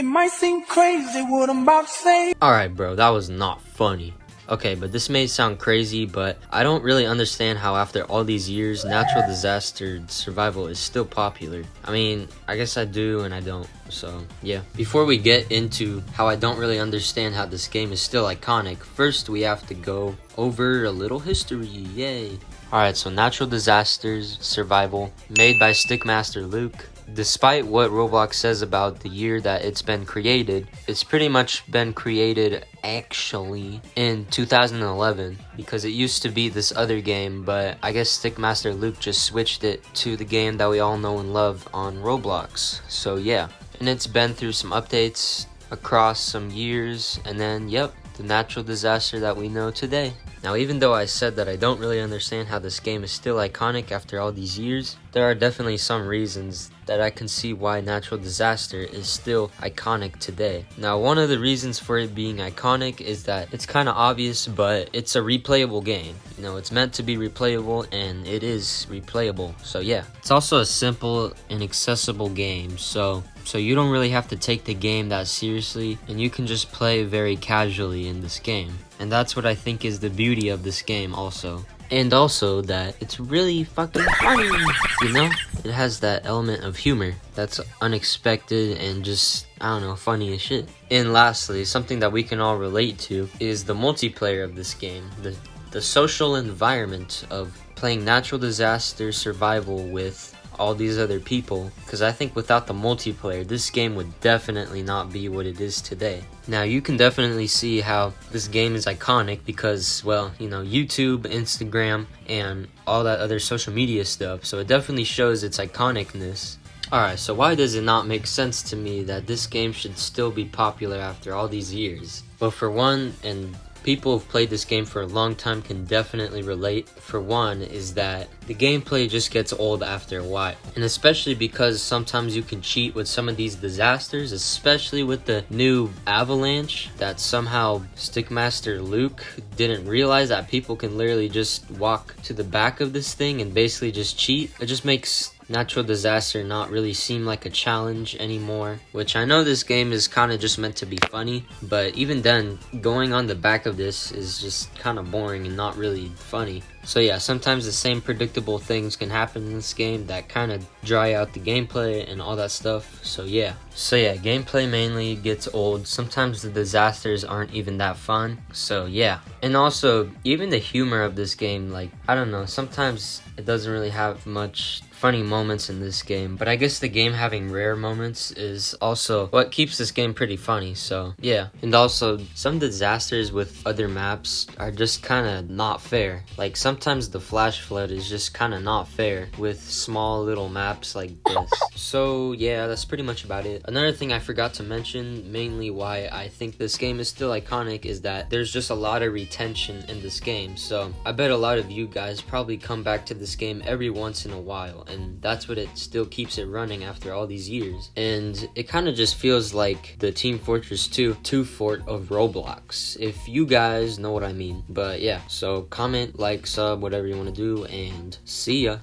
It might seem crazy what I'm about to say. Alright bro, that was not funny. Okay, but this may sound crazy, but I don't really understand how after all these years, natural disaster survival is still popular. I mean, I guess I do and I don't, so yeah. Before we get into how I don't really understand how this game is still iconic, first we have to go over a little history, yay. Alright, so natural disasters survival, made by Stickmaster Luke. Despite what Roblox says about the year that it's been created, it's pretty much been created actually in 2011 because it used to be this other game, but I guess Stickmaster Luke just switched it to the game that we all know and love on Roblox. So yeah, and it's been through some updates across some years, and then yep, the natural disaster that we know today. Now, even though I said that I don't really understand how this game is still iconic after all these years, there are definitely some reasons that I can see why natural disaster is still iconic today. Now, one of the reasons for it being iconic is that it's kind of obvious, but it's a replayable game. You know, it's meant to be replayable, and it is replayable. So yeah, it's also a simple and accessible game, so you don't really have to take the game that seriously, and you can just play very casually in this game. And that's what I think is the beauty of this game also. And also that it's really fucking funny, you know? It has that element of humor that's unexpected and just, I don't know, funny as shit. And lastly, something that we can all relate to is the multiplayer of this game. The social environment of playing natural disaster survival with all these other people, because I think without the multiplayer this game would definitely not be what it is today. Now you can definitely see how this game is iconic because, well, you know, YouTube, Instagram, and all that other social media stuff, so it definitely shows its iconicness. Alright, so why does it not make sense to me that this game should still be popular after all these years? Well, for one, and people who've played this game for a long time can definitely relate. For one, is that the gameplay just gets old after a while. And especially because sometimes you can cheat with some of these disasters, especially with the new avalanche that somehow Stickmaster Luke didn't realize that people can literally just walk to the back of this thing and basically just cheat. It just makes natural disaster not really seem like a challenge anymore, which I know this game is kind of just meant to be funny, but even then, going on the back of this is just kind of boring and not really funny. So yeah, sometimes the same predictable things can happen in this game that kind of dry out the gameplay and all that stuff. So yeah, gameplay mainly gets old. Sometimes the disasters aren't even that fun. So yeah, and also even the humor of this game, like, I don't know, sometimes it doesn't really have much funny moments in this game, but I guess the game having rare moments is also what keeps this game pretty funny. So yeah, and also some disasters with other maps are just kind of not fair. Like sometimes the flash flood is just kind of not fair with small little maps like this. So yeah, that's pretty much about it. Another thing I forgot to mention, mainly why I think this game is still iconic, is that there's just a lot of retention in this game. So I bet a lot of you guys probably come back to this game every once in a while, and that's what it still keeps it running after all these years. And it kind of just feels like the Team Fortress 2 fort of Roblox, if you guys know what I mean. But yeah, so comment, like, sub, whatever you want to do, and see ya.